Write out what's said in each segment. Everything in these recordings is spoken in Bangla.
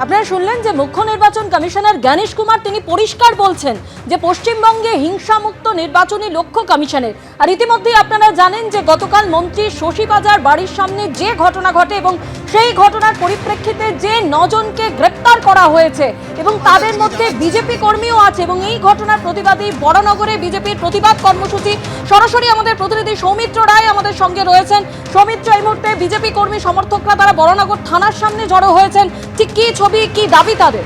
আপনারা শুনলেন যে মুখ্য নির্বাচন কমিশনার জ্ঞানেশ কুমার তিনি পরিষ্কার বলছেন যে পশ্চিমবঙ্গে হিংসামুক্ত নির্বাচনী লক্ষ্য কমিশনের। আর ইতিমধ্যেই আপনারা জানেন যে গতকাল মন্ত্রী শশী বাজার বাড়ির সামনে যে ঘটনা ঘটে এবং সেই ঘটনার পরিপ্রেক্ষিতে যে 9 জনকে গ্রেপ্তার করা হয়েছে এবং তাদের মধ্যে বিজেপি কর্মীও আছে এবং এই ঘটনার প্রতিবাদী বড়নগরে বিজেপির প্রতিবাদ কর্মসূচি। সরাসরি আমাদের প্রতিনিধি সৌমিত্র রায় আমাদের সঙ্গে রয়েছেন। সৌমিত্র, এই মুহূর্তে বিজেপি কর্মী সমর্থকরা তারা বড়নগর থানার সামনে জড়ো হয়েছেন, ঠিক কি ছবি, কি দাবি তাদের?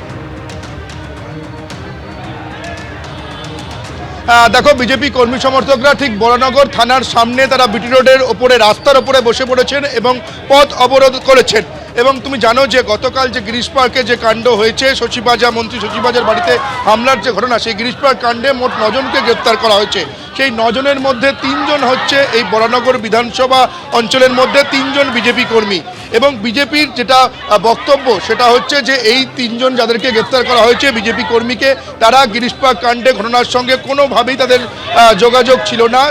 দেখো, বিজেপি কর্মী সমর্থকরা ঠিক বড়নগর থানার সামনে তারা বিটি রোডের ওপরে রাস্তার ওপরে বসে পড়েছেন এবং পথ অবরোধ করেছেন। এবং তুমি জানো যে গতকাল যে গিরিশ পার্কে যে কাণ্ড হয়েছে, মন্ত্রী শশী বাজার বাড়িতে হামলার যে ঘটনা, সেই গিরিশ পার্ক কাণ্ডে মোট 9 জনকে গ্রেপ্তার করা হয়েছে। সেই 9 জনের মধ্যে 3 জন হচ্ছে এই বড়নগর বিধানসভা অঞ্চলের মধ্যে 3 জন বিজেপি কর্মী। এবং বিজেপির যেটা বক্তব্য সেটা হচ্ছে যে এই 3 জন যাদেরকে গ্রেপ্তার করা হয়েছে বিজেপি কর্মীকে, তারা গিরিশ পার্ক কাণ্ডে ঘটনার সঙ্গে কোনোভাবেই তাদের যোগাযোগ ছিল না।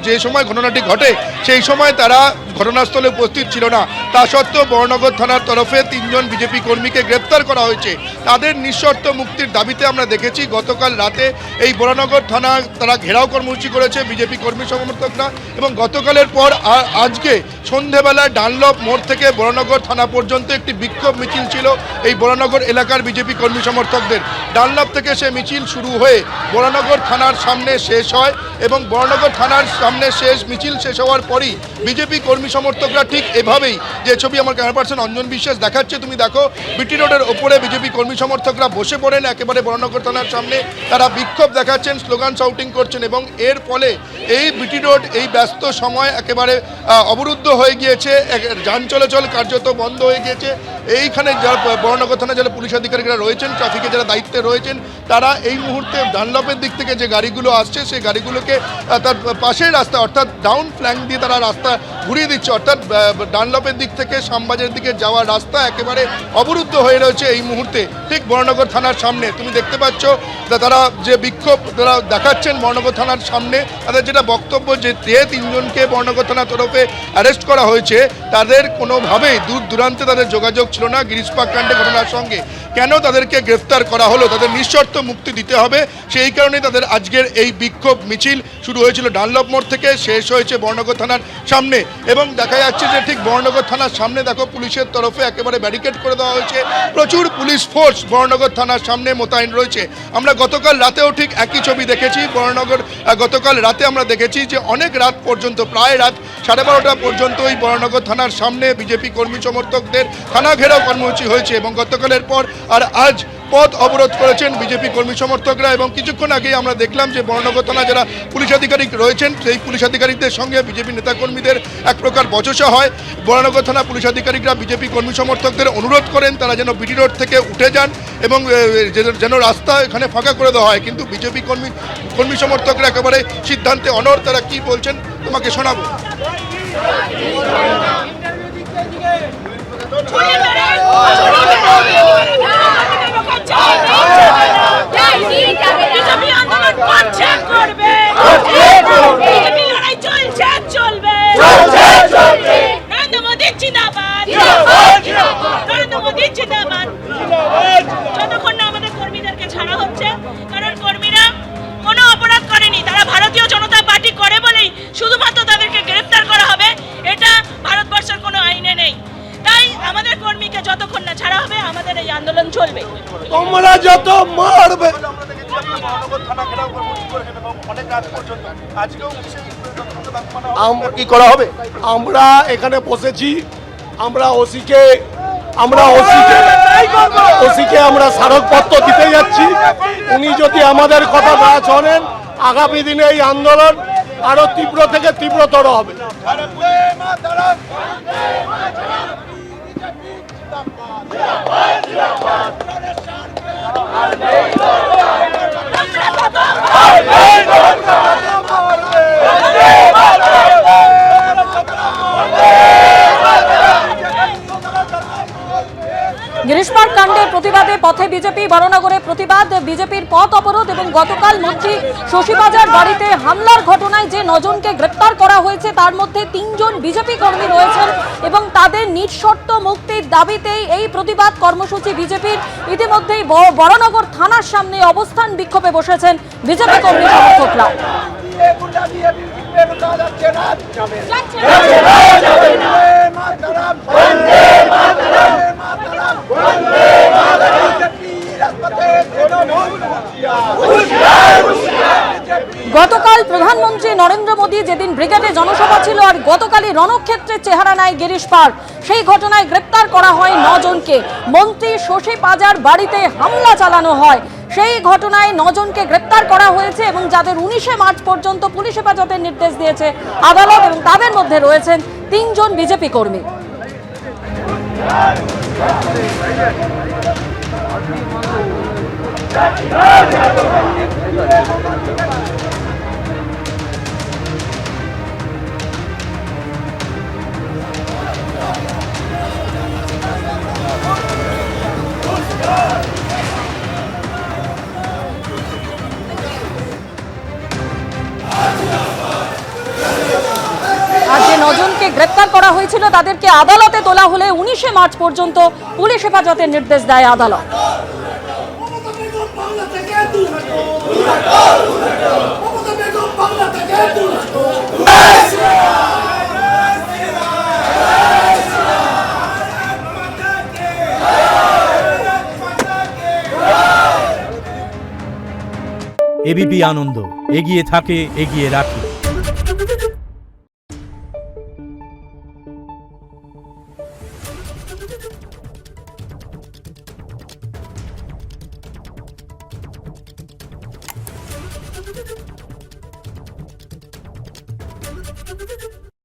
যে সময় ঘটনাটি ঘটে সেই সময় তারা ঘটনাস্থলে উপস্থিত ছিল না। তা সত্ত্বেও বড়নগর থানার তরফে 3 জন বিজেপি কর্মীকে গ্রেপ্তার করা হয়েছে। তাদের নিঃশর্ত মুক্তির দাবিতে আমরা দেখেছি গতকাল রাতে এই বড়নগর থানা তারা ঘেরাও কর্মসূচি করেছে বিজেপি কর্মী সমর্থকরা। এবং গতকালের পর আজকে সন্ধেবেলায় ডানলপ মোড় থেকে বড়নগর থানা পর্যন্ত একটি বিক্ষোভ মিছিল ছিল এই বড়নগর এলাকার বিজেপি কর্মী সমর্থকদের। ডানলপ থেকে সে মিছিল শুরু হয়ে বড়নগর থানার সামনে শেষ হয় এবং বড়নগর থানার সামনে মিছিল শেষ হওয়ার পরই বিজেপি কর্মী সমর্থকরা ঠিক এভাবেই, যে ছবি আমার ক্যামেরা পার্সন অঞ্জন বিশ্বাস দেখাচ্ছে, তুমি দেখো বিটি রোডের ওপরে বিজেপি কর্মী সমর্থকরা বসে পড়েন একেবারে বড়নগর থানার সামনে। তারা বিক্ষোভ দেখাচ্ছেন, স্লোগান শাউটিং করছেন এবং এর ফলে এই বিটি রোড এই ব্যস্ত সময় একেবারে অবরুদ্ধ হয়ে গিয়েছে, যান চলাচল কার্যত বন্ধ হয়ে গিয়েছে। এইখানে যারা বড়নগর থানা যারা পুলিশ আধিকারিকরা রয়েছেন, ট্রাফিকে যারা দায়িত্বে রয়েছেন, তারা এই মুহূর্তে ডানলপের দিক থেকে যে গাড়িগুলো আসছে সেই গাড়িগুলোকে তার পাশের রাস্তা অর্থাৎ ডাউন ফ্ল্যাঙ্ক দিয়ে তারা রাস্তা ঘুরিয়ে দিচ্ছে। অর্থাৎ ডানলপের দিক থেকে শ্যামবাজারের দিকে যাওয়ার রাস্তা একেবারে অবরুদ্ধ হয়ে রয়েছে এই মুহূর্তে ঠিক বড়নগর থানার সামনে। তুমি দেখতে পাচ্ছ তারা যে বিক্ষোভ তারা দেখাচ্ছেন বড়নগর থানার সামনে। তাদের যেটা বক্তব্য যে 3 জনকে বড়নগর থানার তরফে অ্যারেস্ট করা হয়েছে, তাদের কোনোভাবেই দূর দূরান্তে তাদের যোগাযোগ ছিল না গিরিশ পার্ক কাণ্ডে ঘটনার সঙ্গে। কেন তাদেরকে গ্রেফতার করা হলো, তাদের নিঃশর্ত মুক্তি দিতে হবে, সেই কারণেই তাদের আজকের এই বিক্ষোভ মিছিল শুরু হয়েছিল ডানলপ মোড় থেকে, শেষ হয়েছে বড়নগর থানার সামনে। এবং দেখা যাচ্ছে যে ঠিক বড়নগর থানার সামনে দেখো পুলিশের তরফে একেবারে ব্যারিকেড করে দেওয়া হয়েছে, প্রচুর পুলিশ ফোর্স বড়নগর থানার সামনে মোতায়েন রয়েছে। আমরা গতকাল রাতেও ঠিক একই ছবি দেখেছি গতকাল রাতে আমরা দেখেছি যে অনেক রাত পর্যন্ত, প্রায় রাত 12:30 পর্যন্ত এই বড়নগর থানার সামনে বিজেপি কর্মী সমর্থকদের থানা ঘেরাও কর্মসূচি হয়েছে। এবং গতকালের পর আর আজ পথ অবরোধ করেছেন বিজেপি কর্মী সমর্থকরা। এবং কিছুক্ষণ আগেই আমরা দেখলাম যে বড়নগর থানা যারা পুলিশ আধিকারিক রয়েছেন সেই পুলিশ আধিকারিকদের সঙ্গে বিজেপি নেতাকর্মীদের এক প্রকার বচসা হয়। বড়নগর থানা পুলিশ আধিকারিকরা বিজেপি কর্মী সমর্থকদের অনুরোধ করেন তারা যেন বিটি রোড থেকে উঠে যান এবং যেন রাস্তা এখানে ফাঁকা করে দেওয়া হয়। কিন্তু বিজেপি কর্মী সমর্থকরা একেবারে সিদ্ধান্তে অনড়। তারা কি বলছেন তোমাকে শোনাবো। যতক্ষণ না আমাদের কর্মীদেরকে ছাড়া হচ্ছে, কারণ কর্মীরা কোনো অপরাধ করেনি, তারা ভারতীয় জনতা পার্টি করে বলেই শুধুমাত্র তাদেরকে গ্রেফতার করা হবে, এটা ভারতবর্ষের কোনো আইনে নেই। তাই আমাদের কর্মীকে যতক্ষণ না ছাড়া হবে আমাদের এই আন্দোলন চলবে। তোমরা যত মারবে কি করা হবে? আমরা এখানে বসেছি, আমরা ওসিকে আমরা স্মারকপত্র দিতে যাচ্ছি। উনি যদি আমাদের কথা না শোনেন, আগামী দিনে এই আন্দোলন আরো তীব্র থেকে তীব্রতর হবে। গিরিশ পার্ক কাণ্ডে ঘটনার প্রতিবাদে পথে বিজেপি, বড়নগরে প্রতিবাদ, বিজেপির পথ অবরোধ এবং গতকাল মন্ত্রী শশীবাজার বাড়িতে হামলার ঘটনায় যে 9 জনকে গ্রেপ্তার করা হয়েছে তার মধ্যে 3 জন বিজেপি কর্মী রয়েছেন এবং তাদের নিঃশর্ত মুক্তির দাবিতেই এই প্রতিবাদ কর্মসূচি বিজেপির। ইতিমধ্যেই বড়নগর থানার সামনে অবস্থান বিক্ষোভে বসেছেন বিজেপি কর্মী সমর্থকরা। গতকাল প্রধানমন্ত্রী নরেন্দ্র মোদী যেদিন ব্রিগেডে জনসভা ছিল আর গতকালই রণক্ষেত্রের চেহারা নেয় গিরিশ পার্ক, সেই ঘটনায় গ্রেপ্তার করা হয় 9 জনকে। মন্ত্রী শশী পাজার বাড়িতে হামলা চালানো হয়, সেই ঘটনায় 9 জনকে গ্রেপ্তার করা হয়েছে এবং যাদের 19শে মার্চ পর্যন্ত পুলিশ হেফাজতের নির্দেশ দিয়েছে আদালত এবং তাদের মধ্যে রয়েছেন 3 জন বিজেপি কর্মী। আর যে 9 জনকে গ্রেপ্তার করা হয়েছিল তাদেরকে আদালতে তোলা হলে 19শে মার্চ পর্যন্ত পুলিশ হেফাজতের নির্দেশ দেয় আদালত। এবিপি আনন্দ, এগিয়ে থাকে, এগিয়ে রাখে।